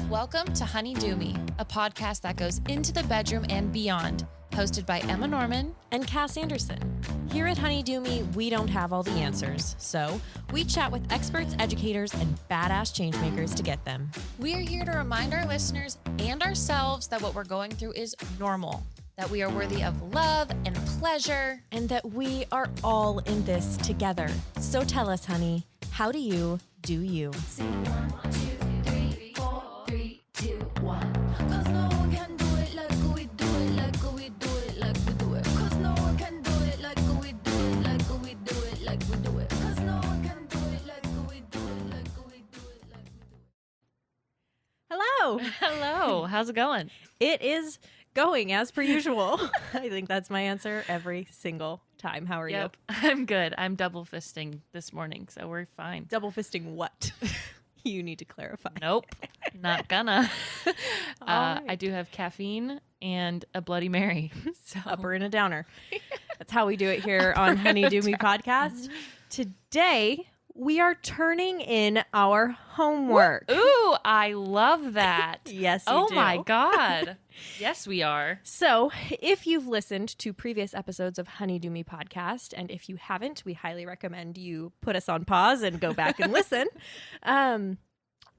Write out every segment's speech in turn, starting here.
Welcome to Honey Do Me, a podcast that goes into the bedroom and beyond, hosted by Emma Norman and Cass Anderson. Here at Honey Do Me, we don't have all the answers, so we chat with experts, educators, and badass changemakers to get them. We are here to remind our listeners and ourselves that what we're going through is normal, that we are worthy of love and pleasure, and that we are all in this together. So tell us, honey, how do you do you? Sing 1, 2, 3, 4, 3, 2, 1. 'Cause no one can do it like we do it, like we do it, like we do it. 'Cause no one can do it like we do it, like we do it, like we do it. 'Cause no one can do it like we do it, like we do it, like we do it. Hello. Hello. How's it going? It is going as per usual. I think that's my answer every single time. How are you? I'm good. I'm double fisting this morning, so we're fine. Double fisting what? You need to clarify. Nope. Not gonna. Right. I do have caffeine and a Bloody Mary. So Upper and a downer. That's how we do it here on Honey Do Me podcast. Today, we are turning in our homework. Ooh, I love that. Yes, you Oh do. my God. Yes, we are. So, if you've listened to previous episodes of Honey Do Me podcast, and if you haven't, we highly recommend you put us on pause and go back and listen.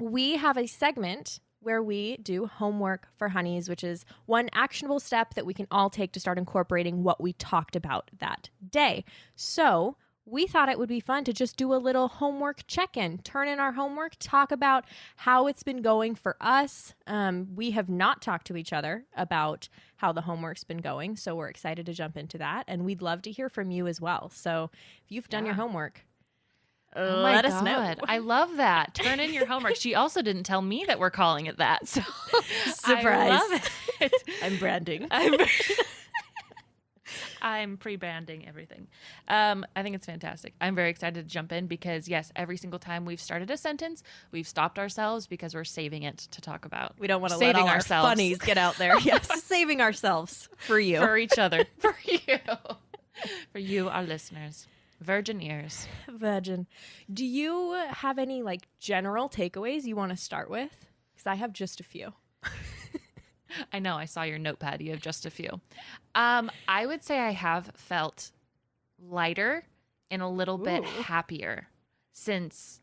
We have a segment where we do homework for honeys, which is one actionable step that we can all take to start incorporating what we talked about that day. So, we thought it would be fun to just do a little homework check-in, turn in our homework, talk about how it's been going for us. We have not talked to each other about how the homework's been going, so we're excited to jump into that, and we'd love to hear from you as well. So if you've done your homework, Oh let my us know. God. I love that. Turn in your homework. She also didn't tell me that we're calling it that. So Surprise. I love it. I'm branding. I'm pre-branding everything. I think it's fantastic. I'm very excited to jump in because, yes, every single time we've started a sentence, we've stopped ourselves because we're saving it to talk about. We don't want to let Saving all ourselves. our funnies get out there. Yes, saving ourselves for you. For each other. For you. For you, our listeners. Virgin ears. Virgin. Do you have any like general takeaways you want to start with? Because I have just a few. I know. I saw your notepad. You have just a few. I would say I have felt lighter and a little bit happier since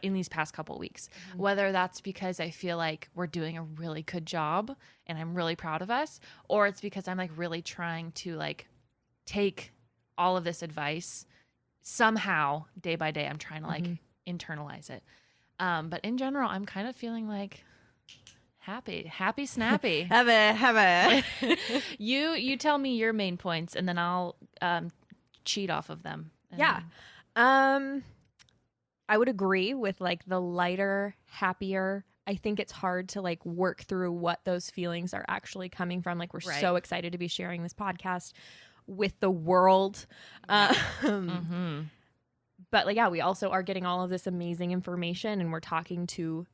in these past couple weeks. Mm-hmm. Whether that's because I feel like we're doing a really good job and I'm really proud of us, or it's because I'm like really trying to like take all of this advice somehow day by day. I'm trying to like internalize it. But in general, I'm kind of feeling like happy, snappy. Have a. You tell me your main points, and then I'll cheat off of them. Yeah. I would agree with like the lighter, happier. I think it's hard to like work through what those feelings are actually coming from. Like we're so excited to be sharing this podcast with the world. But like, yeah, we also are getting all of this amazing information, and we're talking to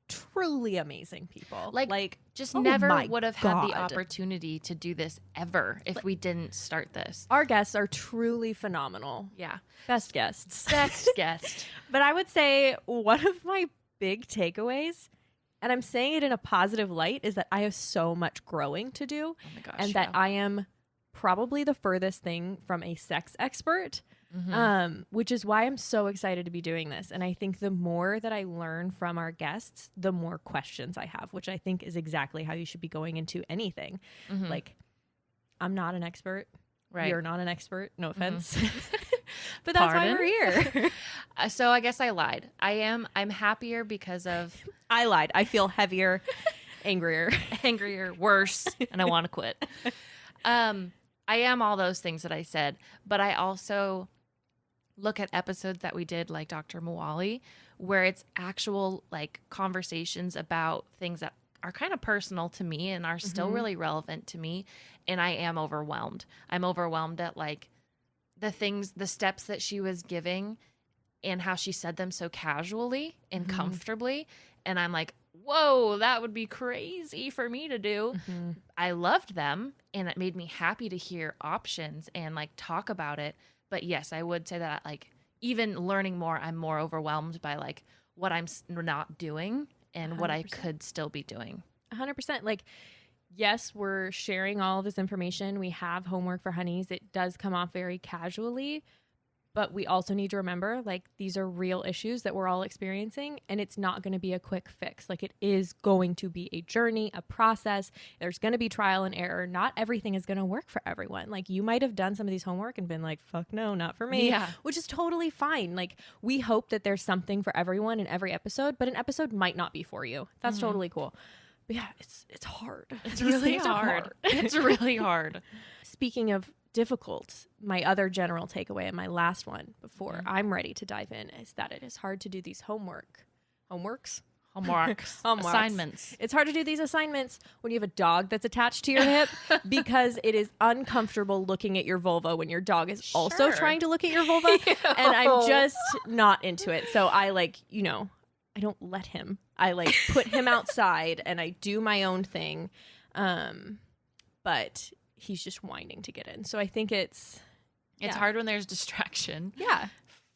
truly amazing people. Like just oh never my would have had the God. opportunity to do this ever if we didn't start this. Our guests are truly phenomenal. Yeah. Best guests. Best guest. But I would say one of my big takeaways, and I'm saying it in a positive light, is that I have so much growing to do. Oh my gosh. And that I am probably the furthest thing from a sex expert. Which is why I'm so excited to be doing this. And I think the more that I learn from our guests, the more questions I have, which I think is exactly how you should be going into anything. Like, I'm not an expert. Right. You're not an expert. No offense. But that's why we're here. So I guess I lied. I'm happier because of I lied. I feel heavier, angrier, worse, and I want to quit. I am all those things that I said, but I also look at episodes that we did like Dr. Mawali, where it's actual like conversations about things that are kind of personal to me and are still really relevant to me. And I am overwhelmed. I'm overwhelmed at like the steps that she was giving and how she said them so casually and comfortably. And I'm like, whoa, that would be crazy for me to do. I loved them, and it made me happy to hear options and like talk about it. But yes, I would say that like even learning more, I'm more overwhelmed by like what I'm not doing and what I 100%. could still be doing. 100%. Like, yes, we're sharing all of this information. We have homework for honeys. It does come off very casually, but we also need to remember, like, these are real issues that we're all experiencing, and it's not going to be a quick fix. Like, it is going to be a journey, a process. There's going to be trial and error. Not everything is going to work for everyone. Like, you might have done some of these homework and been like, fuck no, not for me, Yeah. which is totally fine. Like, we hope that there's something for everyone in every episode, but an episode might not be for you. That's totally cool. But yeah, it's hard. It's These really things are hard. It's really hard. Speaking of difficult, my other general takeaway and my last one before I'm ready to dive in is that it is hard to do these homeworks. Homeworks. Homeworks. Assignments. It's hard to do these assignments when you have a dog that's attached to your hip because it is uncomfortable looking at your vulva when your dog is also Sure. trying to look at your vulva. And I'm just not into it. So I I don't let him. I put him outside and I do my own thing. But he's just whining to get in. So I think it's Hard when there's distraction. yeah.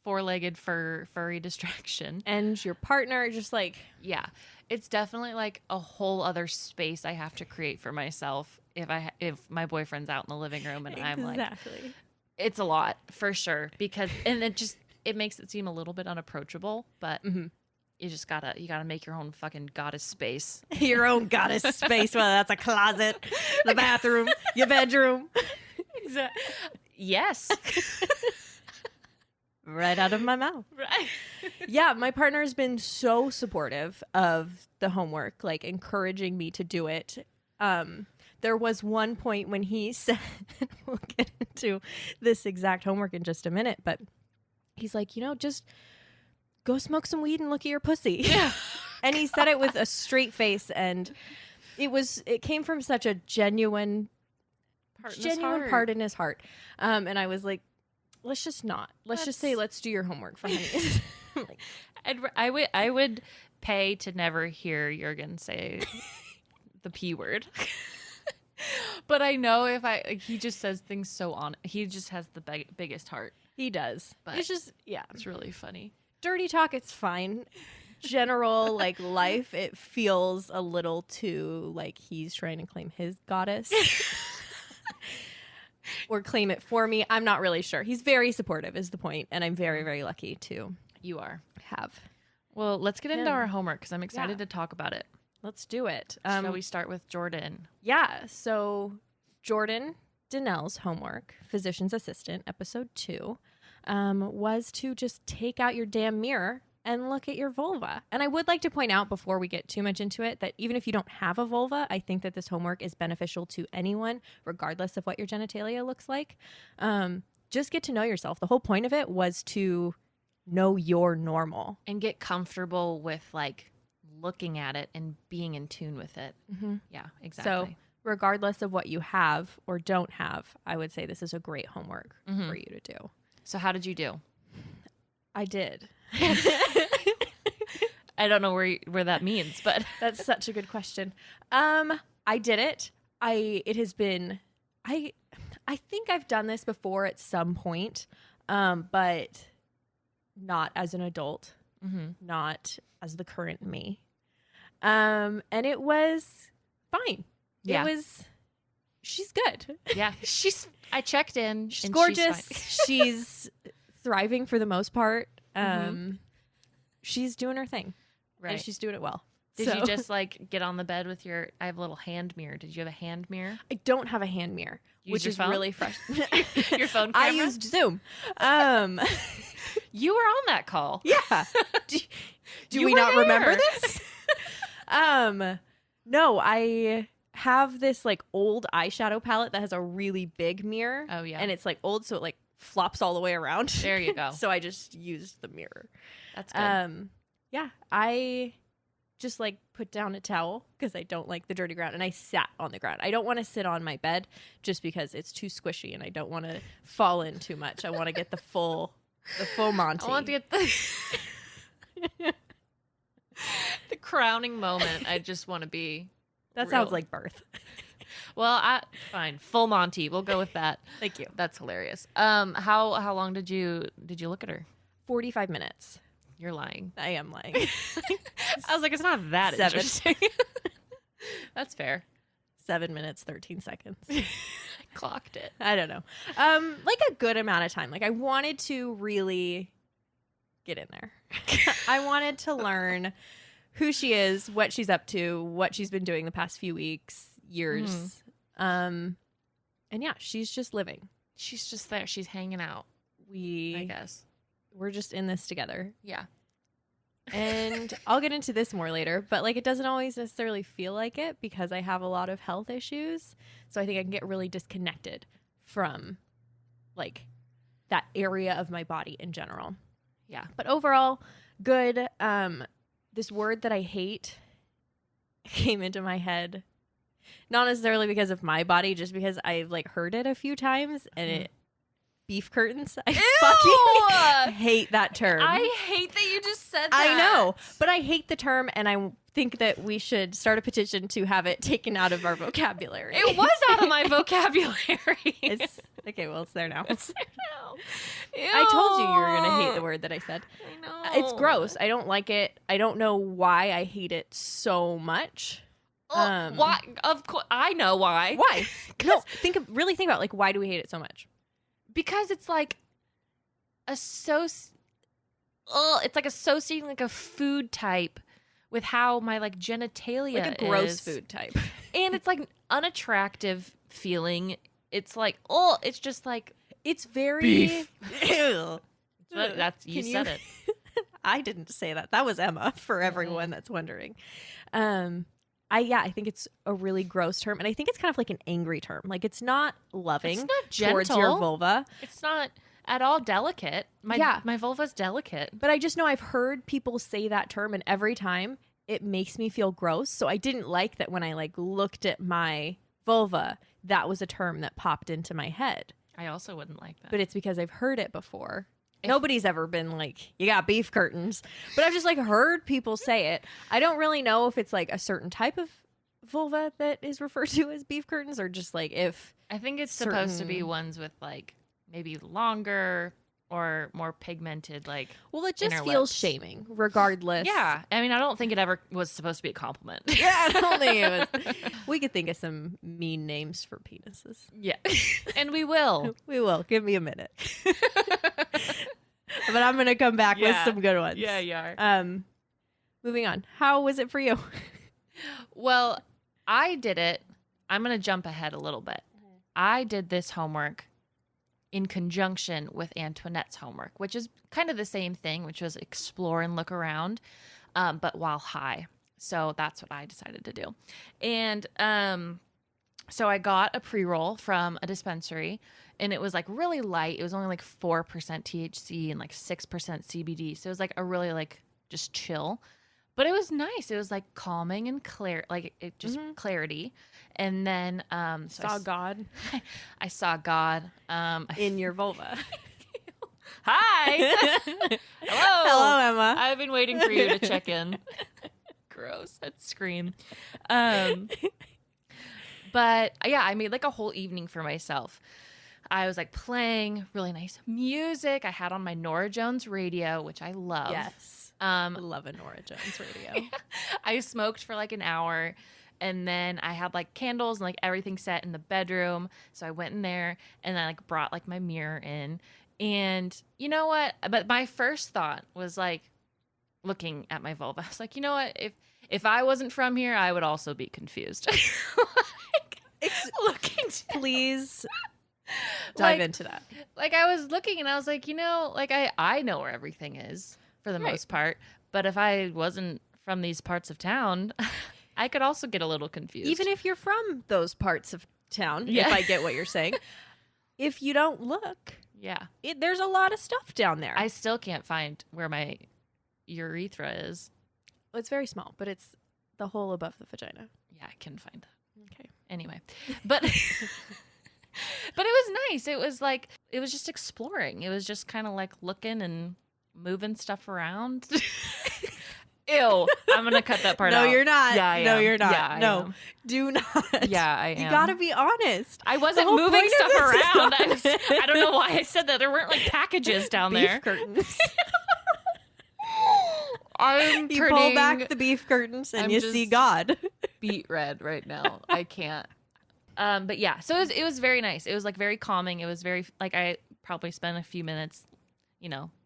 Four-legged furry distraction. And your partner just Yeah. It's definitely like a whole other space I have to create for myself if my boyfriend's out in the living room and I'm like, exactly. it's a lot for sure because it makes it seem a little bit unapproachable, but you gotta make your own fucking goddess space. Your own goddess space, whether that's a closet, the bathroom, your bedroom. Yes. Right out of my mouth. Right. Yeah, my partner has been so supportive of the homework, like encouraging me to do it. There was one point when he said, we'll get into this exact homework in just a minute, but he's like, just go smoke some weed and look at your pussy. Yeah. And he said it with a straight face, and it came from such a genuine part in his heart. And I was like, let's just not. Let's just say, let's do your homework for honey. I would pay to never hear Jurgen say the P word. But I know he just says things so on. He just has the biggest heart. He does. But it's just, it's really funny. dirty talk, it's fine. General life, it feels a little too like he's trying to claim his goddess. Or claim it for me. I'm not really sure. He's very supportive is the point, and I'm very, very lucky to You are. have. Well, let's get into him. our homework because I'm excited Yeah. to talk about it. Let's do it. Shall we start with Jordan? Yeah, so Jordan Donnell's homework, physician's assistant, episode 2, was to just take out your damn mirror and look at your vulva. And I would like to point out before we get too much into it that even if you don't have a vulva, I think that this homework is beneficial to anyone, regardless of what your genitalia looks like. Just get to know yourself. The whole point of it was to know you're normal. And get comfortable with looking at it and being in tune with it. Mm-hmm. Yeah, exactly. So regardless of what you have or don't have, I would say this is a great homework for you to do. So how did you do? I did. I don't know where that means, but That's such a good question. I did it. It has been I think I've done this before at some point, but not as an adult, not as the current me. And it was fine. Yeah. She's good. yeah, I checked in. She's and gorgeous. She's fine. She's thriving for the most part. She's doing her thing. Right. And she's doing it well. Did So- you just get on the bed with I have a little hand mirror. Did you have a hand mirror? I don't have a hand mirror, Use which your is phone? really fresh. Your phone I camera? used Zoom. You were on that call. Yeah. Do You we were not remember there. this? No, I have this old eyeshadow palette that has a really big mirror. Oh, yeah. And it's old, so it flops all the way around. There you go. So I just used the mirror. That's good. Yeah, I just put down a towel because I don't like the dirty ground, and I sat on the ground. I don't want to sit on my bed just because it's too squishy and I don't want to fall in too much. I want to get the full Monty. I want to get the crowning moment. I just want to be. That real. sounds like birth. Well, fine. Full Monty. We'll go with that. Thank you. That's hilarious. How long did you look at her? 45 minutes. You're lying. I am lying. I was like, it's not that 7. interesting. That's fair. 7 minutes, 13 seconds. I clocked it. I don't know. Like a good amount of time. Like I wanted to really get in there. I wanted to learn who she is, what she's up to, what she's been doing the past few weeks, years. And yeah, she's just living. She's just there. She's hanging out, I guess. We're just in this together. Yeah. And I'll get into this more later, but like it doesn't always necessarily feel like it because I have a lot of health issues. So I think I can get really disconnected from like that area of my body in general. Yeah. But overall, good. This word that I hate came into my head, not necessarily because of my body, just because I like heard it a few times and it beef curtains. I fucking hate that term. I hate that you just said that. I know, but I hate the term, and I think that we should start a petition to have it taken out of our vocabulary. It was out of my vocabulary. Okay, well, it's there now. It's there now. I told you were going to hate the word that I said. I know. It's gross. I don't like it. I don't know why I hate it so much. Why? Of course, I know why. Why? No, really think about like why do we hate it so much? Because it's like it's like associating like a food type with how my like genitalia Like a gross is. food type. And it's like unattractive feeling. It's like, it's just like It's very beef. Ew. That's you said it. I didn't say that. That was Emma for everyone that's wondering. I think it's a really gross term, and I think it's kind of like an angry term. Like it's not loving It's not gentle. towards your vulva. It's not at all delicate. My vulva's delicate. But I just know I've heard people say that term, and every time it makes me feel gross. So I didn't like that when I like looked at my vulva, that was a term that popped into my head. I also wouldn't like that. But it's because I've heard it before. Nobody's ever been like, you got beef curtains. But I've just like heard people say it. I don't really know if it's like a certain type of vulva that is referred to as beef curtains or just like if I think it's supposed to be ones with like maybe longer or more pigmented like well, it just inner feels lips. shaming regardless. Yeah. I mean, I don't think it ever was supposed to be a compliment. Yeah, I don't think it was. We could think of some mean names for penises. Yeah. And we will. We will. Give me a minute. But I'm going to come back with some good ones. Yeah, you are. Moving on. How was it for you? Well, I did it. I'm going to jump ahead a little bit. I did this homework in conjunction with Antoinette's homework, which is kind of the same thing, which was explore and look around, but while high. So that's what I decided to do. And so I got a pre-roll from a dispensary, and it was like really light. It was only like 4% THC and like 6% CBD. So it was like a really like just chill. But it was nice. It was like calming and clear, like it just clarity. And then Saw God I saw God in your vulva. Hi. Hello. Hello, Emma. I've been waiting for you to check in. Gross. I'd scream. But yeah, I made like a whole evening for myself. I was like playing really nice music. I had on my Norah Jones radio, which I love. Yes. I love a Norah Jones radio. I smoked for like an hour, and then I had like candles and like everything set in the bedroom. So I went in there and I like brought like my mirror in. And you know what? But my first thought was like looking at my vulva. I was like, you know what? If I wasn't from here, I would also be confused. Please dive into that. Like I was looking and I was like, you know, like I know where everything is for the most part. But if I wasn't from these parts of town, I could also get a little confused. Even if you're from those parts of town, if I get what you're saying. If you don't look, there's a lot of stuff down there. I still can't find where my urethra is. Well, it's very small, but it's the hole above the vagina. Yeah, I can find that. Okay. Anyway, but but it was nice. It was like it was just exploring. It was just kind of like looking and moving stuff around. Ew. I'm going to cut that part out. No, you're not. Yeah, I no, am. you're not. Yeah, I no, am. do not. Yeah, I am. You got to be honest. I wasn't whole moving point of stuff this- around. I don't know why I said that. There weren't like packages down Beef there. curtains. I'm You pull back the beef curtains and I'm you just- see God. beet red right now. I can't. But yeah, so it was very nice. It was like very calming. It was very like I probably spent a few minutes,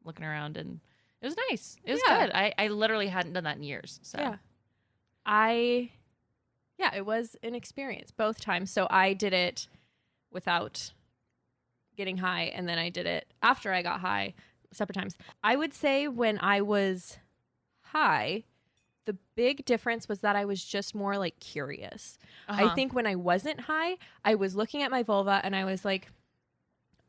looking around, and it was nice. It was Yeah. good. I literally hadn't done that in years. So Yeah, it was an experience both times. So I did it without getting high, and then I did it after I got high separate times. I would say when I was high, the big difference was that I was just more like curious. I think when I wasn't high, I was looking at my vulva and I was like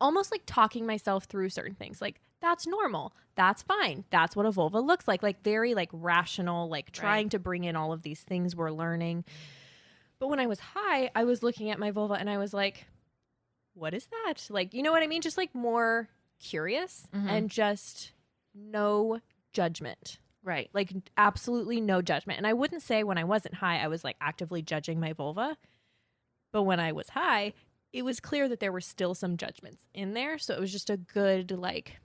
almost like talking myself through certain things. Like, that's normal. That's fine. That's what a vulva looks like very like rational, like trying to bring in all of these things we're learning. But when I was high, I was looking at my vulva and I was like, what is that? Like, you know what I mean? Just like more curious and just no judgment. Right. Like absolutely no judgment. And I wouldn't say when I wasn't high, I was like actively judging my vulva. But when I was high, it was clear that there were still some judgments in there. So it was just a good like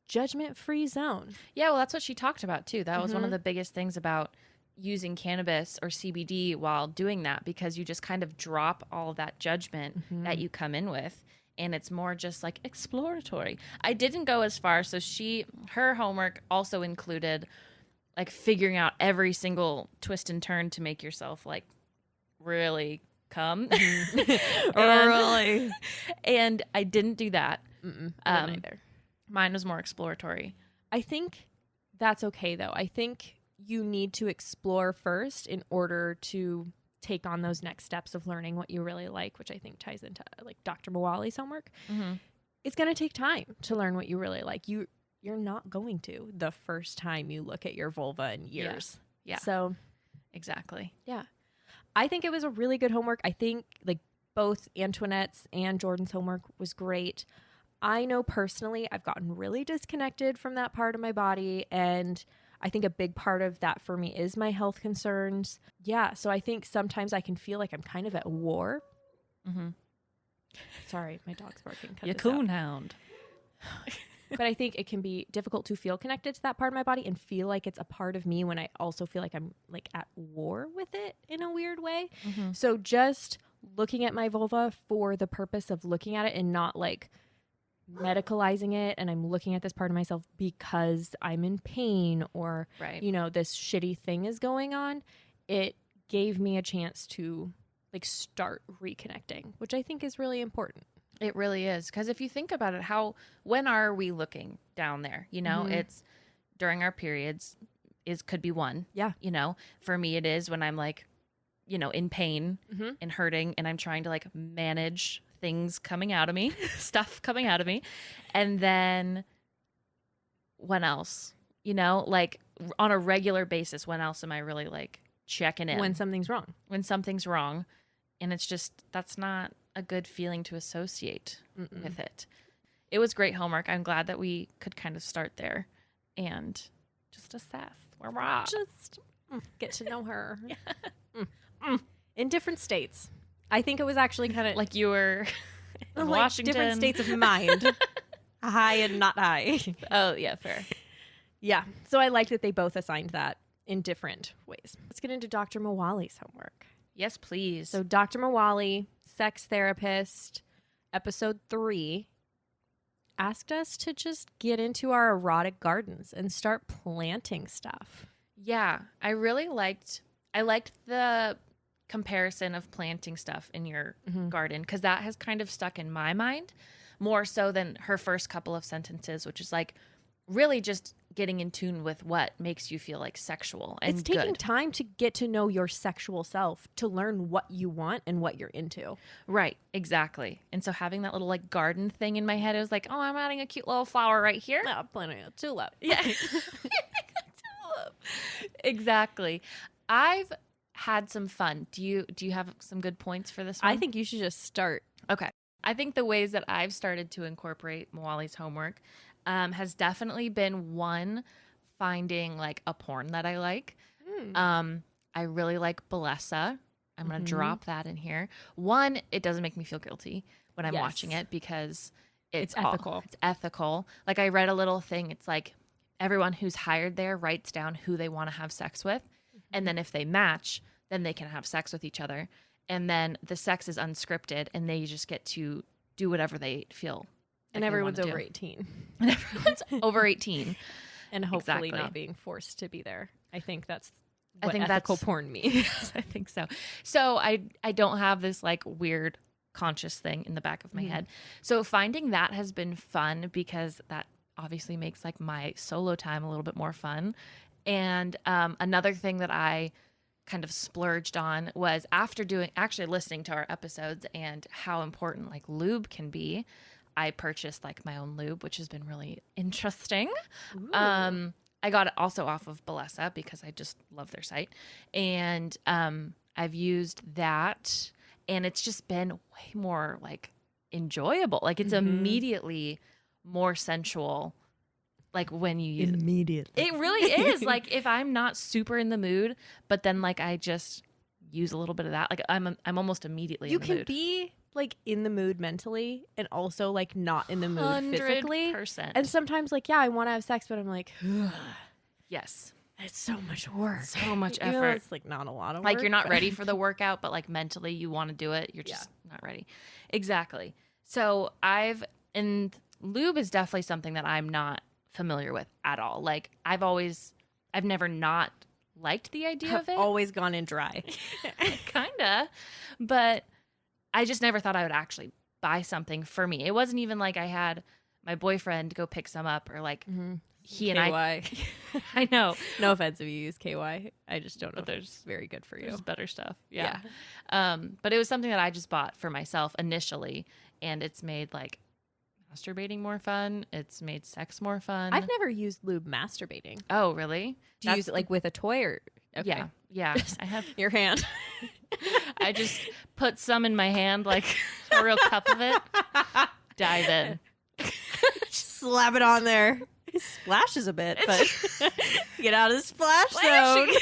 judgment-free zone. Yeah, well, that's what she talked about too. That was one of the biggest things about using cannabis or CBD while doing that, because you just kind of drop all of that judgment that you come in with, and it's more just like exploratory. I didn't go as far, so her homework also included like figuring out every single twist and turn to make yourself like really come. Really? And I didn't do that. I didn't either. Mine was more exploratory. I think that's okay, though. I think you need to explore first in order to take on those next steps of learning what you really like, which I think ties into like Dr. Mawalis homework. It's going to take time to learn what you really like. You're not going to the first time you look at your vulva in years. Yeah. So Exactly. yeah, I think it was a really good homework. I think like both Antoinette's and Jordan's homework was great. I know personally I've gotten really disconnected from that part of my body, and I think a big part of that for me is my health concerns. Yeah, so I think sometimes I can feel like I'm kind of at war. Sorry, my dog's barking. Cut You this out. coonhound. But I think it can be difficult to feel connected to that part of my body and feel like it's a part of me when I also feel like I'm like at war with it in a weird way. So just looking at my vulva for the purpose of looking at it and not like medicalizing it, and I'm looking at this part of myself because I'm in pain or Right. this shitty thing is going on, it gave me a chance to like start reconnecting, which I think is really important. It really is, because if you think about it, when are we looking down there? It's during our periods. Could be one. Yeah. For me, it is when I'm like, in pain and hurting, and I'm trying to like manage things coming out of me, stuff coming out of me, and then when else? Like on a regular basis, when else am I really like checking in? When something's wrong. When something's wrong, and it's just that's not a good feeling to associate with it. It was great homework. I'm glad that we could kind of start there and just assess where we're at. Just get to know her. In different states. I think it was actually kind of Like you were in like Washington. different states of mind. High and not high. Oh, yeah, fair. Yeah. So I liked that they both assigned that in different ways. Let's get into Dr. Mawali's homework. Yes, please. So Dr. Mawali, sex therapist, episode 3, asked us to just get into our erotic gardens and start planting stuff. Yeah, I liked the comparison of planting stuff in your garden, because that has kind of stuck in my mind more so than her first couple of sentences, which is like really just getting in tune with what makes you feel like sexual and It's taking good. time to get to know your sexual self, to learn what you want and what you're into. Right, exactly. And so having that little like garden thing in my head, it was like, oh, I'm adding a cute little flower right here. Oh, planting a tulip. Yeah. Exactly. I've had some fun. Do you have some good points for this one? I think you should just start. Okay. I think the ways that I've started to incorporate Mawalis homework has definitely been one, finding like a porn that I like. I really like Balesa. I'm going to drop that in here. One, it doesn't make me feel guilty when I'm Yes. watching it because It's all- ethical. it's ethical. Like I read a little thing. It's like everyone who's hired there writes down who they want to have sex with. And then if they match, then they can have sex with each other. And then the sex is unscripted and they just get to do whatever they feel. And like they everyone's wanna over do. 18. And everyone's over 18. And hopefully Exactly. not being forced to be there. I think that's I what think ethical that's- porn means. I think so. So I don't have this like weird conscious thing in the back of my head. So finding that has been fun because that obviously makes like my solo time a little bit more fun. And another thing that I kind of splurged on was after actually listening to our episodes and how important like lube can be, I purchased like my own lube, which has been really interesting. I got it also off of Bellesa because I just love their site. And I've used that and it's just been way more like enjoyable. Like it's immediately more sensual. Like when you use Immediately. it really is. Like if I'm not super in the mood, but then like I just use a little bit of that, like I'm almost immediately You in the can mood. be like in the mood mentally and also like not in the mood physically. 100%. And sometimes like, yeah, I want to have sex, but I'm like, Yes. it's so much work. So much Even though effort. it's like not a lot of Like work. you're not but- ready for the workout, but like mentally you want to do it. You're just not ready. Exactly. So and lube is definitely something that I'm not familiar with at all. Like I've never not liked the idea Have of it. always gone in dry. Kinda. But I just never thought I would actually buy something for me. It wasn't even like I had my boyfriend go pick some up or like he and I. KY. I know. No offense if you use KY. I just don't know But if it's very good for you. There's better stuff. Yeah. But it was something that I just bought for myself initially, and it's made like masturbating more fun. It's made sex more fun. I've never used lube masturbating. Oh, really? Do you use it like with a toy or? Okay. Yeah. Yeah. I have. Your hand. I just put some in my hand, like a real cup of it. Dive in. Slap it on there. It splashes a bit, but get out of the splash Splashing. zone.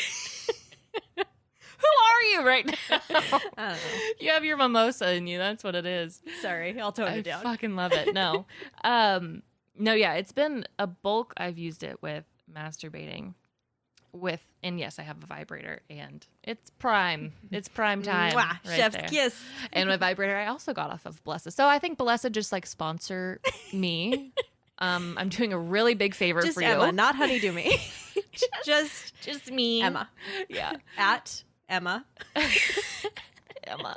Who are you right now? I don't know. You have your mimosa in you. That's what it is. Sorry, I'll tone I it down. fucking love it. No. No, yeah, it's been a bulk I've used it with masturbating and yes, I have a vibrator and it's prime. It's prime time. Mwah, right chef's there. kiss. And my vibrator I also got off of Bellesa. So I think Bellesa just like sponsor me. I'm doing a really big favor Just for Emma, you. not honey do me. just me. Emma. Yeah. At Emma. Emma.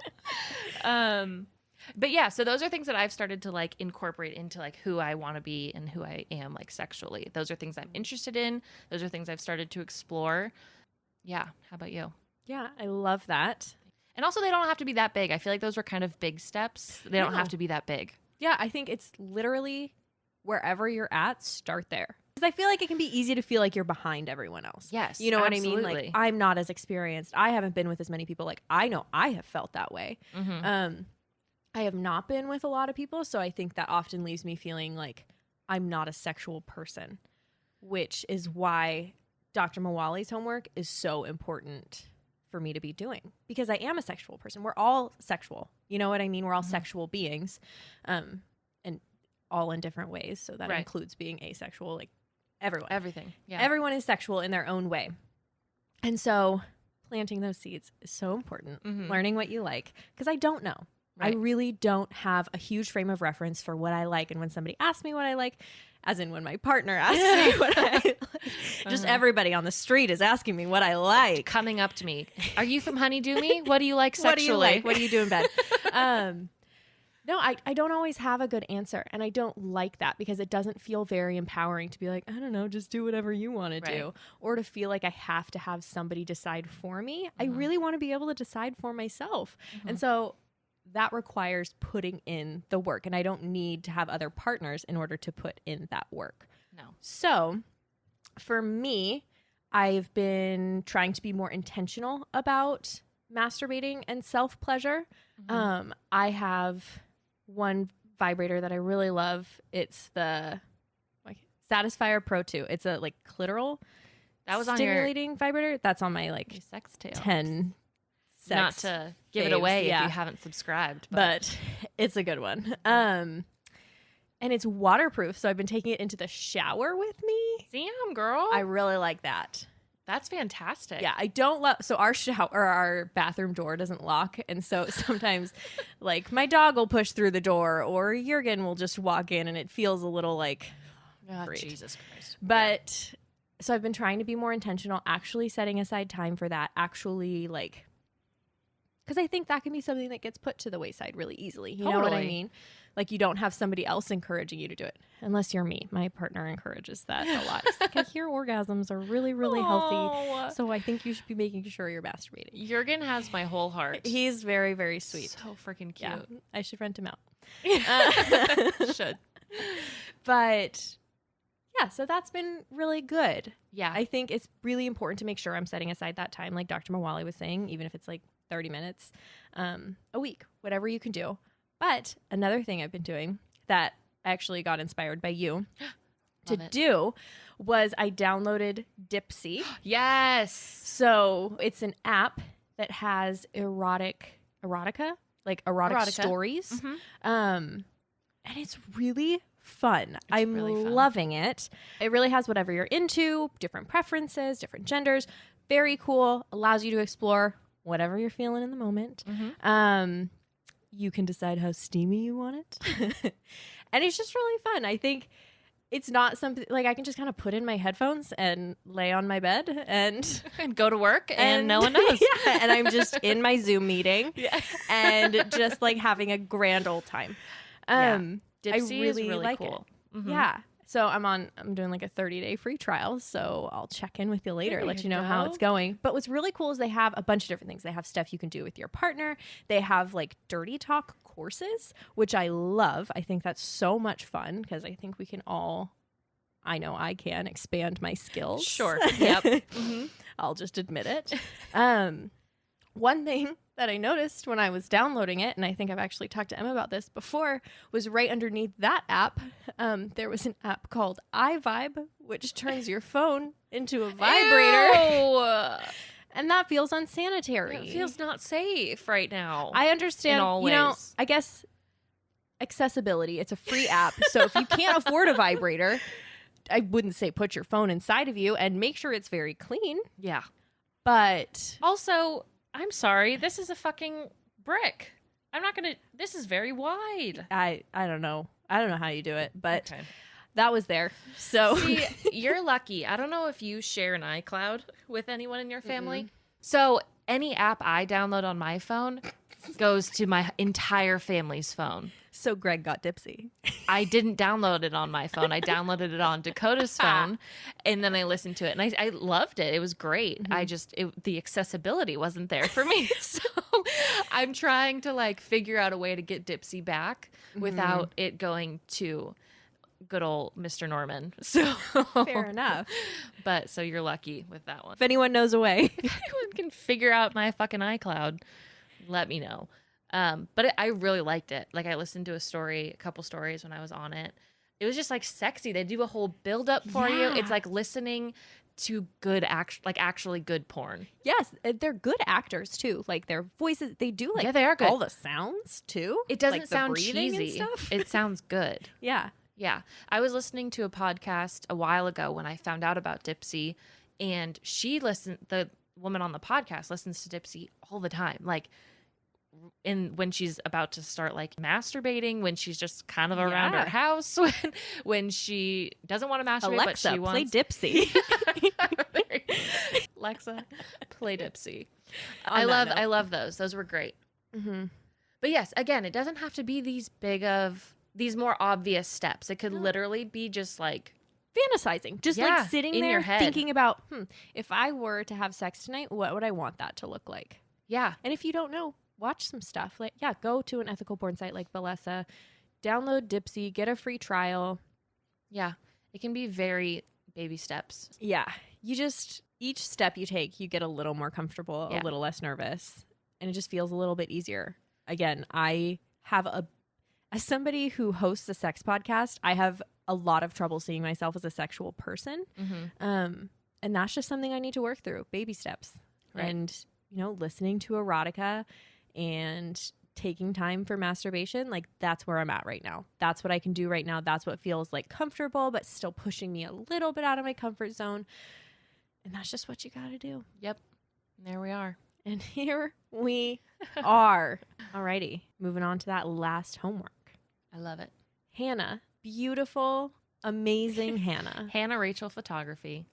But yeah, so those are things that I've started to like incorporate into like who I want to be and who I am like sexually. Those are things I'm interested in. Those are things I've started to explore. Yeah. How about you? Yeah, I love that. And also they don't have to be that big. I feel like those were kind of big steps. They don't No. have to be that big. Yeah, I think it's literally wherever you're at, start there. Because I feel like it can be easy to feel like you're behind everyone else. Yes. You know what I mean? absolutely. Like, I'm not as experienced. I haven't been with as many people. Like, I know I have felt that way. Mhm. I have not been with a lot of people. So I think that often leaves me feeling like I'm not a sexual person, which is why Dr. Mawalis Homework is so important for me to be doing because I am a sexual person. We're all sexual. You know what I mean? We're all sexual beings, and all in different ways. So that Right. includes being asexual, like everyone. Everything. Yeah. Everyone is sexual in their own way. And so planting those seeds is so important. Mhm. Learning what you like. Because I don't know. I Right. really don't have a huge frame of reference for what I like. And when somebody asks me what I like, as in when my partner asks me what I like, just everybody on the street is asking me what I like. Coming up to me. Are you from Honeydew Me? What do you like What do sexually? you like? What do you do in bed? No, I don't always have a good answer. And I don't like that because it doesn't feel very empowering to be like, I don't know, just do whatever you want to do. Right. Or to feel like I have to have somebody decide for me. I really want to be able to decide for myself. And so that requires putting in the work. And I don't need to have other partners in order to put in that work. No. So for me, I've been trying to be more intentional about masturbating and self-pleasure. I have one vibrator that I really love. It's the Satisfier Pro 2. It's a like clitoral That was on your stimulating vibrator. That's on my like sex tail. 10 sex Not to give it faves, away yeah. if you haven't subscribed. but it's a good one. and it's waterproof. So I've been taking it into the shower with me. Damn, girl. I really like that. That's fantastic. Yeah, I don't love. So our bathroom door doesn't lock, and so sometimes, like my dog will push through the door, or Jurgen will just walk in, and it feels a little like, Oh, great. Jesus Christ. But so I've been trying to be more intentional, actually setting aside time for that. Actually, like, because I think that can be something that gets put to the wayside really easily. You know what I Totally. mean? Like, you don't have somebody else encouraging you to do it, unless you're me. My partner encourages that a lot. He's like, I hear orgasms are really, really healthy. Aw. So I think you should be making sure you're masturbating. Jurgen has my whole heart. He's very, very sweet. So freaking cute. Yeah, I should rent him out. Should. But yeah, so that's been really good. Yeah. I think it's really important to make sure I'm setting aside that time, like Dr. Mawali was saying, even if it's like 30 minutes a week, whatever you can do. But another thing I've been doing that actually got inspired by you to Love it. do was I downloaded Dipsy. Yes. So it's an app that has erotica, like erotica Erotica. stories. Mhm. And it's really fun. I'm really fun. loving it. It really has whatever you're into, different preferences, different genders. Very cool. Allows you to explore whatever you're feeling in the moment. Mhm. You can decide how steamy you want it. And it's just really fun. I think it's not something like I can just kind of put in my headphones and lay on my bed and And go to work and no one knows. Yeah, and I'm just in my Zoom meeting Yeah. and just like having a grand old time. Dipsy I is really really like cool. Mhm. Yeah. So I'm doing like a 30-day free trial. So I'll check in with you later, There let you you know how go. it's going. But what's really cool is they have a bunch of different things. They have stuff you can do with your partner. They have like dirty talk courses, which I love. I think that's so much fun because I think we can all, I know I can expand my skills. Sure. Yep. Mhm. I'll just admit it. One thing that I noticed when I was downloading it, and I think I've actually talked to Emma about this before, was right underneath that app, there was an app called iVibe, which turns your phone into a vibrator. Ew. And that feels unsanitary. It feels not safe right now. I understand, in all you know, ways. I guess accessibility, it's a free app. So if you can't afford a vibrator, I wouldn't say put your phone inside of you and make sure it's very clean. Yeah. But Also, I'm sorry. This is a fucking brick. I'm not going to. This is very wide. I don't know. I don't know how you do it, but Okay. that was there. So See, you're lucky. I don't know if you share an iCloud with anyone in your family. So any app I download on my phone goes to my entire family's phone. So Greg got Dipsy. I didn't download it on my phone. I downloaded it on Dakota's phone, and then I listened to it, and I loved it. It was great. I just the accessibility wasn't there for me, so I'm trying to like figure out a way to get Dipsy back without it going to good old Mr. Norman. So Fair enough. But so you're lucky with that one. If anyone knows a way. If anyone can figure out my fucking iCloud, let me know. But I really liked it. Like I listened to a couple stories when I was on it. It was just like sexy. They do a whole build up for you. Yeah. It's like listening to good actually good porn. Yes, they're good actors too. Like their voices, they do like Yeah, they are good. all the sounds too. It doesn't Like the sound breathing and cheesy. stuff. It sounds good. Yeah. Yeah. I was listening to a podcast a while ago when I found out about Dipsy, and the woman on the podcast listens to Dipsy all the time. Like when she's about to start like masturbating, when she's just kind of around Yeah. her house, when she doesn't want to masturbate, Alexa, but she play wants Dipsy. Alexa, play Dipsy. On that note. I love those. Those were great. Mm-hmm. But yes, again, it doesn't have to be these more obvious steps. It could literally be just like, Fantasizing, just Yeah, like sitting in there your head. thinking about, if I were to have sex tonight, what would I want that to look like? yeah, And if you don't know, watch some stuff. Like, yeah, go to an ethical porn site like Bellessa, download Dipsy, get a free trial. yeah. It can be very baby steps. Yeah, you just each step you take, you get a little more comfortable, Yeah. a little less nervous, and it just feels a little bit easier. Again, I have as somebody who hosts a sex podcast, I have a lot of trouble seeing myself as a sexual person. Mm-hmm. And that's just something I need to work through, baby steps. Right. And, listening to erotica and taking time for masturbation, like that's where I'm at right now. That's what I can do right now. That's what feels like comfortable, but still pushing me a little bit out of my comfort zone. And that's just what you got to do. Yep. There we are. And here we are. Alrighty, moving on to that last homework. I love it. Hannah, beautiful, amazing Hannah. Hannah Rachel Photography.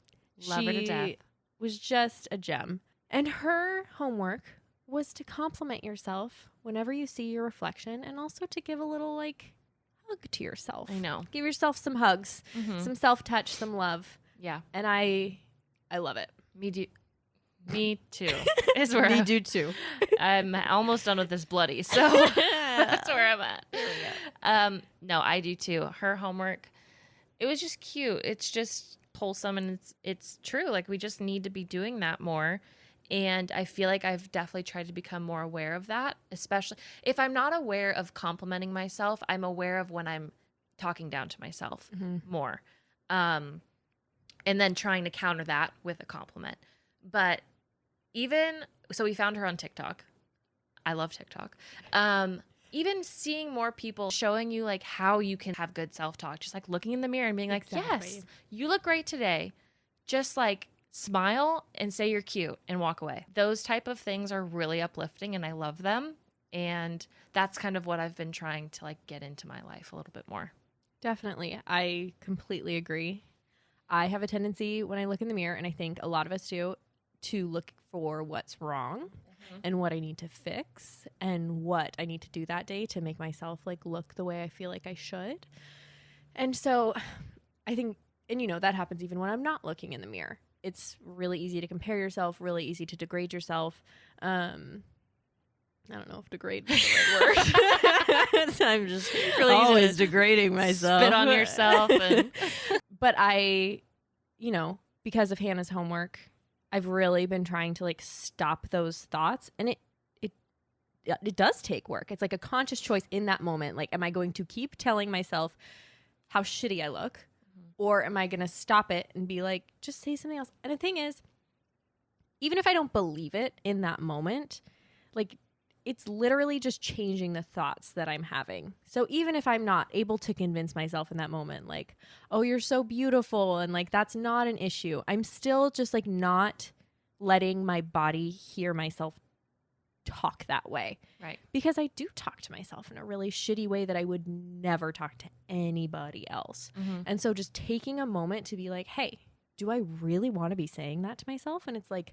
Love her to death. She was just a gem. And her homework was to compliment yourself whenever you see your reflection, and also to give a little like hug to yourself. I know. Give yourself some hugs, some self-touch, some love. Yeah. And I love it. Me too. Is where Me do too. I'm almost done with this bloody, so that's where I'm at. No, I do too. Her homework, it was just cute. It's just wholesome, and it's true. Like, we just need to be doing that more. And I feel like I've definitely tried to become more aware of that, especially if I'm not aware of complimenting myself. I'm aware of when I'm talking down to myself more. And then trying to counter that with a compliment. But so we found her on TikTok. I love TikTok. Even seeing more people showing you like how you can have good self-talk, just like looking in the mirror and being like, yes, you look great today. Just like smile and say you're cute and walk away. Those type of things are really uplifting, and I love them. And that's kind of what I've been trying to like get into my life a little bit more. Definitely. I completely agree. I have a tendency when I look in the mirror, and I think a lot of us do, to look for what's wrong and what I need to fix and what I need to do that day to make myself like look the way I feel like I should. And so I think, and you know, that happens even when I'm not looking in the mirror. It's really easy to compare yourself, really easy to degrade yourself. I don't know if degrade is the right word. I'm just really always degrading myself. Spit on yourself. But I, you know, because of Hannah's homework, I've really been trying to like stop those thoughts, and it does take work. It's like a conscious choice in that moment. Like, am I going to keep telling myself how shitty I look, or am I going to stop it and be like, just say something else? And the thing is, even if I don't believe it in that moment, like, it's literally just changing the thoughts that I'm having. So even if I'm not able to convince myself in that moment, like, oh, you're so beautiful, and like, that's not an issue, I'm still just like not letting my body hear myself talk that way. Right. Because I do talk to myself in a really shitty way that I would never talk to anybody else. And so just taking a moment to be like, hey, do I really want to be saying that to myself? And it's like,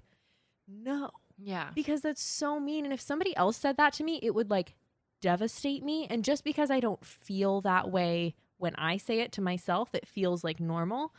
no. Yeah. Because that's so mean. And if somebody else said that to me, it would like devastate me. And just because I don't feel that way when I say it to myself, it feels like normal.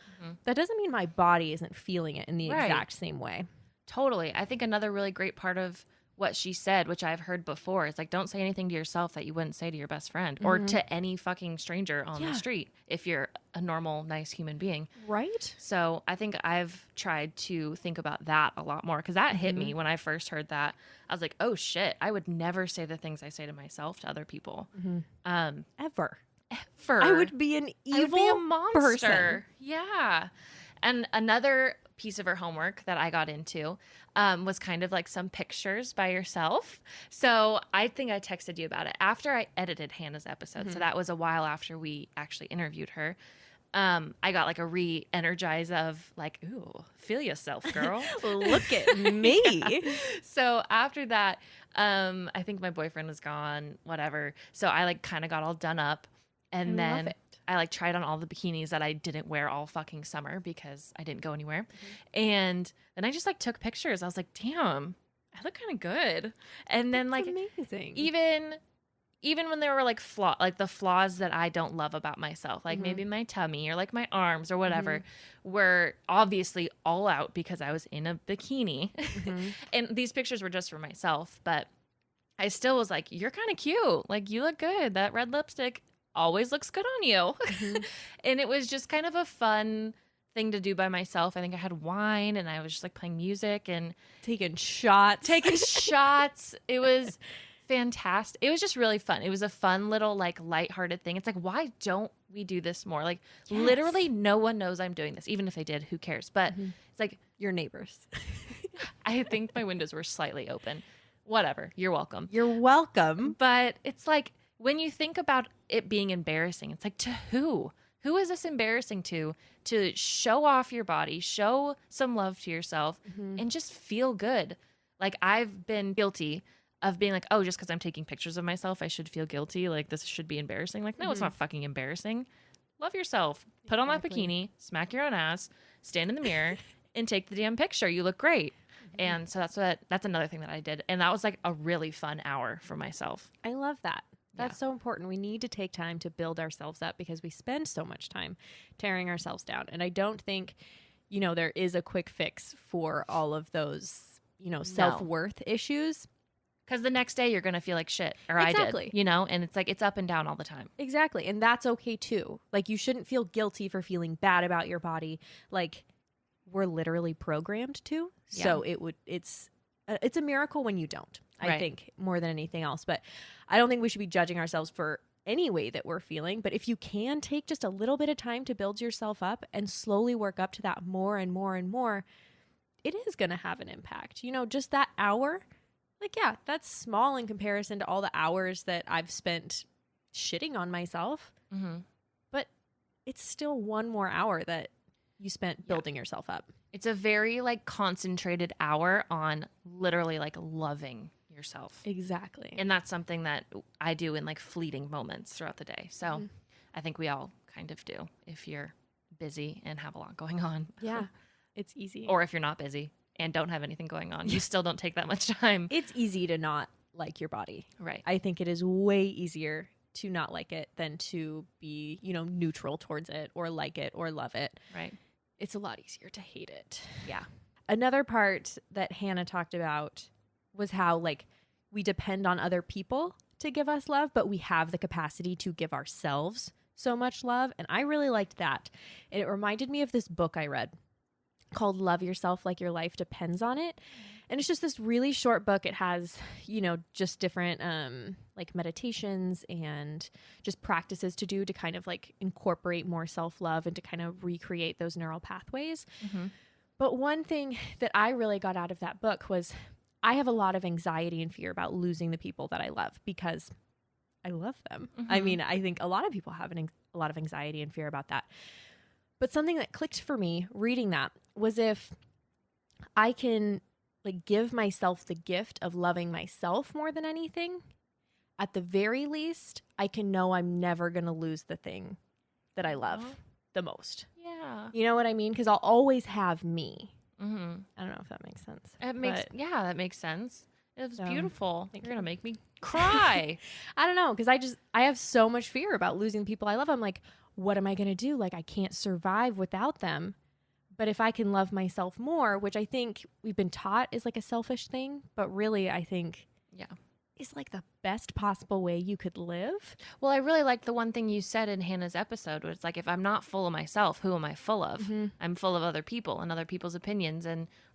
That doesn't mean my body isn't feeling it in the exact same way. Totally. I think another really great part of what she said, which I've heard before, is like, don't say anything to yourself that you wouldn't say to your best friend or to any fucking stranger on the street if you're a normal, nice human being. Right. So I think I've tried to think about that a lot more, because that hit me when I first heard that. I was like, oh shit, I would never say the things I say to myself to other people. Ever. Ever. I would be an evil I would be a monster. person. Yeah. And another piece of her homework that I got into was kind of like some pictures by yourself. So I think I texted you about it after I edited Hannah's episode. So that was a while after we actually interviewed her. I got like a re-energize of like, ooh, feel yourself, girl. Look at me. Yeah. So after that, I think my boyfriend was gone, whatever. So I like kind of got all done up. And then I like tried on all the bikinis that I didn't wear all fucking summer because I didn't go anywhere. And then I just like took pictures. I was like, damn, I look kind of good. And then That's like amazing. even when there were like the flaws that I don't love about myself, like maybe my tummy or like my arms or whatever, were obviously all out because I was in a bikini. And these pictures were just for myself, but I still was like, you're kind of cute. Like, you look good. That red lipstick always looks good on you. And it was just kind of a fun thing to do by myself. I think I had wine and I was just like playing music and taking shots. It was fantastic. It was just really fun. It was a fun little like lighthearted thing. It's like, why don't we do this more? Like literally no one knows I'm doing this. Even if they did, who cares? But it's like your neighbors. I think my windows were slightly open. Whatever. You're welcome. You're welcome. But it's like when you think about it being embarrassing, it's like, to who? Who is this embarrassing to show off your body, show some love to yourself, and just feel good? Like, I've been guilty of being like, oh, just because I'm taking pictures of myself, I should feel guilty. Like, this should be embarrassing. Like, no, it's not fucking embarrassing. Love yourself. Put on that bikini, smack your own ass, stand in the mirror, and take the damn picture. You look great. And so that's another thing that I did. And that was like a really fun hour for myself. I love that. That's so important. We need to take time to build ourselves up because we spend so much time tearing ourselves down. And I don't think, there is a quick fix for all of those, self-worth issues. Because the next day you're going to feel like shit. Or Exactly. I did, and it's like, it's up and down all the time. Exactly. And that's okay too. Like, you shouldn't feel guilty for feeling bad about your body. Like, we're literally programmed to. So it's a miracle when you don't, I think, more than anything else. But I don't think we should be judging ourselves for any way that we're feeling. But if you can take just a little bit of time to build yourself up and slowly work up to that more and more and more, it is going to have an impact. Just that hour, like, yeah, that's small in comparison to all the hours that I've spent shitting on myself. Mm-hmm. But it's still one more hour that you spent building yourself up. It's a very like concentrated hour on literally like loving yourself. Exactly. And that's something that I do in like fleeting moments throughout the day. So I think we all kind of do if you're busy and have a lot going on. Yeah. It's easy. Or if you're not busy and don't have anything going on, you still don't take that much time. It's easy to not like your body. Right. I think it is way easier to not like it than to be, neutral towards it or like it or love it. Right. It's a lot easier to hate it. Yeah. Another part that Hannah talked about was how, like, we depend on other people to give us love, but we have the capacity to give ourselves so much love. And I really liked that. And it reminded me of this book I read called Love Yourself Like Your Life Depends on It. And it's just this really short book. It has, just different like meditations and just practices to do to kind of like incorporate more self-love and to kind of recreate those neural pathways. Mm-hmm. But one thing that I really got out of that book was I have a lot of anxiety and fear about losing the people that I love because I love them. Mm-hmm. I mean, I think a lot of people have a lot of anxiety and fear about that. But something that clicked for me reading that was if I can like give myself the gift of loving myself more than anything, at the very least, I can know I'm never going to lose the thing that I love the most. Yeah. You know what I mean? Because I'll always have me. Mm-hmm. I don't know if that makes sense. That makes sense. It's beautiful. You're going to make me cry. I don't know. Because I have so much fear about losing people I love. I'm like, what am I going to do? Like, I can't survive without them. But if I can love myself more, which I think we've been taught is like a selfish thing, but really I think is like the best possible way you could live. Well, I really like the one thing you said in Hannah's episode, where it's like, if I'm not full of myself, who am I full of? Mm-hmm. I'm full of other people and other people's opinions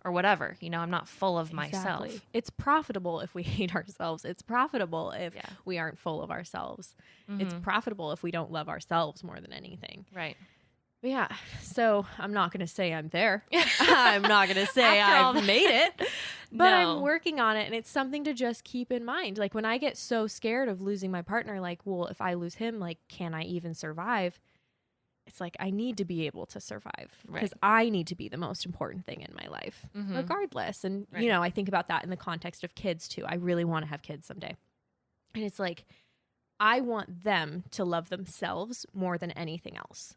or whatever. I'm not full of myself. It's profitable if we hate ourselves. It's profitable if we aren't full of ourselves. Mm-hmm. It's profitable if we don't love ourselves more than anything. Right. But yeah, so I'm not going to say I'm there. I'm not going to say I've made it, but I'm working on it. And it's something to just keep in mind. Like when I get so scared of losing my partner, like, well, if I lose him, like, can I even survive? It's like, I need to be able to survive because I need to be the most important thing in my life, regardless. And, I think about that in the context of kids too. I really want to have kids someday. And it's like, I want them to love themselves more than anything else.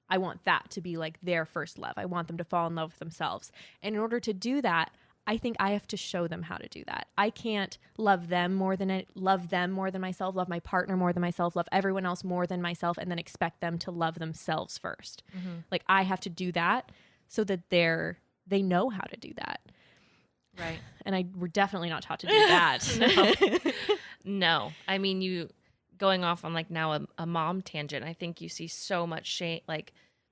I want that to be like their first love. I want them to fall in love with themselves. And in order to do that, I think I have to show them how to do that. I can't love them more than myself, love my partner more than myself, love everyone else more than myself, and then expect them to love themselves first. Mm-hmm. Like I have to do that so that they know how to do that. Right. And we're definitely not taught to do that. No. I mean, going off on like now a mom tangent, I think you see so much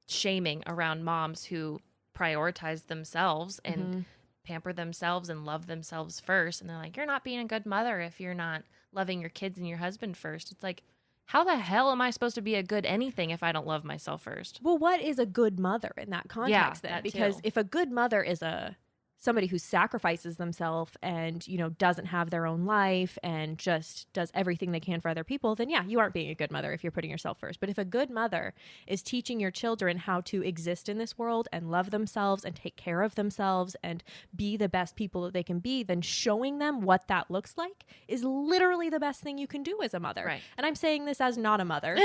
shaming around moms who prioritize themselves and pamper themselves and love themselves first. And they're like, you're not being a good mother if you're not loving your kids and your husband first. It's like, how the hell am I supposed to be a good anything if I don't love myself first? Well, what is a good mother in that context then? That because too. If a good mother is a somebody who sacrifices themselves and, you know, doesn't have their own life and just does everything they can for other people, then yeah, you aren't being a good mother if you're putting yourself first. But if a good mother is teaching your children how to exist in this world and love themselves and take care of themselves and be the best people that they can be, then showing them what that looks like is literally the best thing you can do as a mother. Right. And I'm saying this as not a mother.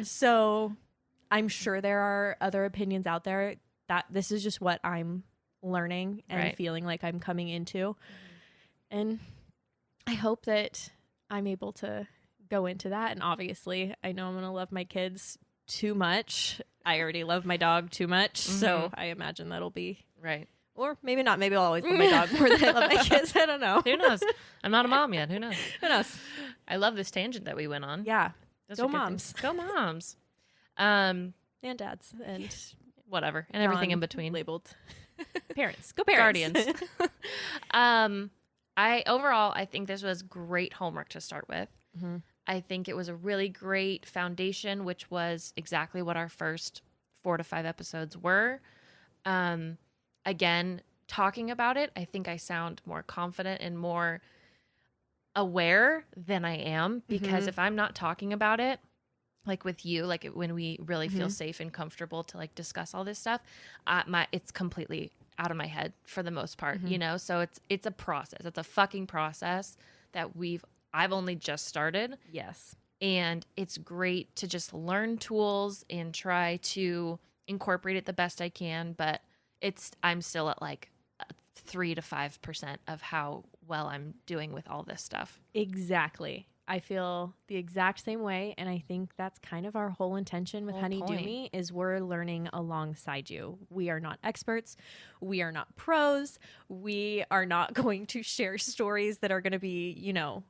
So I'm sure there are other opinions out there. That this is just what I'm learning and Right. feeling like I'm coming into. And I hope that I'm able to go into that. And obviously, I know I'm going to love my kids too much. I already love my dog too much. So I imagine that'll be, Right. or maybe not. Maybe I'll always love my dog more than I love my kids. I don't know. Who knows? I'm not a mom yet. Who knows? Who knows? I love this tangent that we went on. Yeah. Those Go are good moms. things. Go moms. And dads. And Whatever. And everything in between. Labeled parents. Go parents. Guardians. I think this was great homework to start with. Mhm. I think it was a really great foundation, which was exactly what our first 4 to 5 episodes were. Again, talking about it, I think I sound more confident and more aware than I am, because if I'm not talking about it, like with you, like when we really feel safe and comfortable to like discuss all this stuff, it's completely out of my head for the most part, you know? So it's a process. It's a fucking process that I've only just started. Yes. And it's great to just learn tools and try to incorporate it the best I can. But I'm still at like 3 to 5% of how well I'm doing with all this stuff. Exactly. I feel the exact same way. And I think that's kind of our whole intention with Whole Honey Do point. Me is we're learning alongside you. We are not experts. We are not pros. We are not going to share stories that are going to be, you know,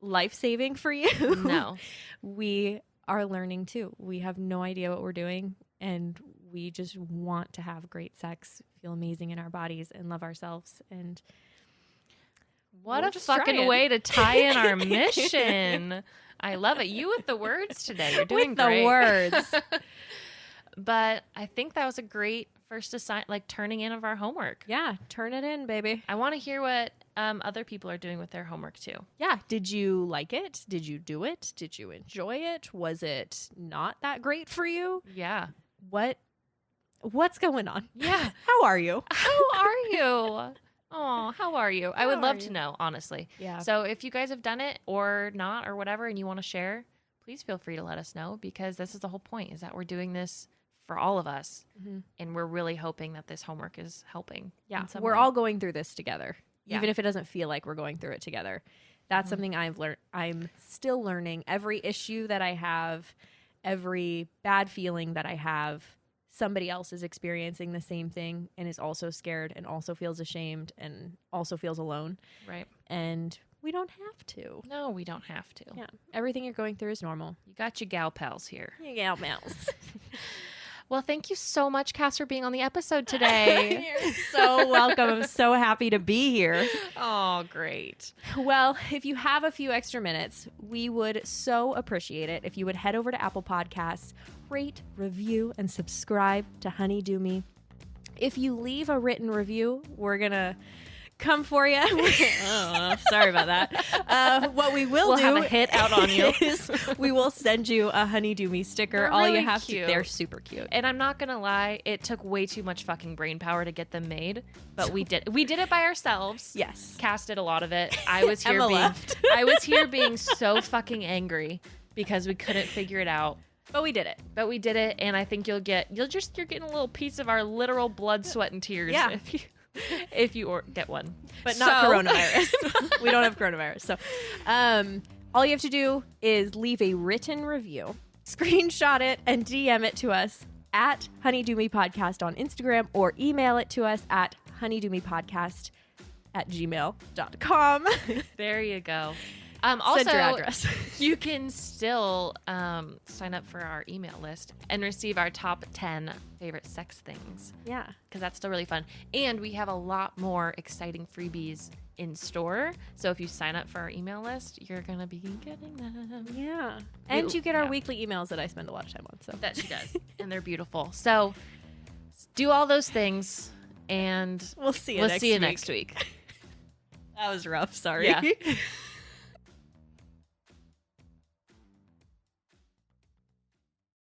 life-saving for you. No. We are learning too. We have no idea what we're doing. And we just want to have great sex, feel amazing in our bodies, and love ourselves. And What we're a just fucking trying. way to tie in our mission. I love it. You with the words today. You're doing with great. the words. But I think that was a great first like turning in of our homework. Yeah, turn it in, baby. I want to hear what other people are doing with their homework too. Yeah. Did you like it? Did you do it? Did you enjoy it? Was it not that great for you? Yeah. What's going on? Yeah. How are you? How are you? Oh, how are you? I would How love are to you? know, honestly. Yeah. So if you guys have done it or not or whatever and you want to share, please feel free to let us know, because this is the whole point, is that we're doing this for all of us. Mhm. And we're really hoping that this homework is helping. Yeah. in some We're way. all going through this together, Yeah. even if it doesn't feel like we're going through it together. That's something I've learned. I'm still learning. Every issue that I have, every bad feeling that I have, somebody else is experiencing the same thing and is also scared and also feels ashamed and also feels alone. Right. And we don't have to. No, we don't have to. Yeah. Everything you're going through is normal. You got your gal pals here. Yeah, mouse. Well, thank you so much, Cass, for being on the episode today. You're so welcome. I'm so happy to be here. Oh, great. Well, if you have a few extra minutes, we would so appreciate it if you would head over to Apple Podcasts, rate, review, and subscribe to Honey Do Me. If you leave a written review, we're going to come for you. Sorry about that. What we will We'll do have a hit out on you. is we will send you a Honey Do Me sticker. They're All really you have cute. to, they're super cute. And I'm not going to lie, it took way too much fucking brain power to get them made, but we did it by ourselves. Yes. Cass did a lot of it. I was here Emma being left. I was here being so fucking angry because we couldn't figure it out. But we did it. But we did it, and I think you're getting a little piece of our literal blood, sweat, and tears Yeah. if you get one. But not So- coronavirus. We don't have coronavirus. So all you have to do is leave a written review, screenshot it, and DM it to us at Honey Do Me Podcast on Instagram, or email it to us at honeydomepodcast@gmail.com. There you go. Send Also, your address. you can still sign up for our email list and receive our top 10 favorite sex things, Yeah. because that's still really fun. And we have a lot more exciting freebies in store. So if you sign up for our email list, you're going to be getting them. Yeah. And you get our yeah. weekly emails that I spend a lot of time on. So That she does. And they're beautiful. So do all those things. And We'll see you we'll next see you week. next week. That was rough. Sorry. Yeah.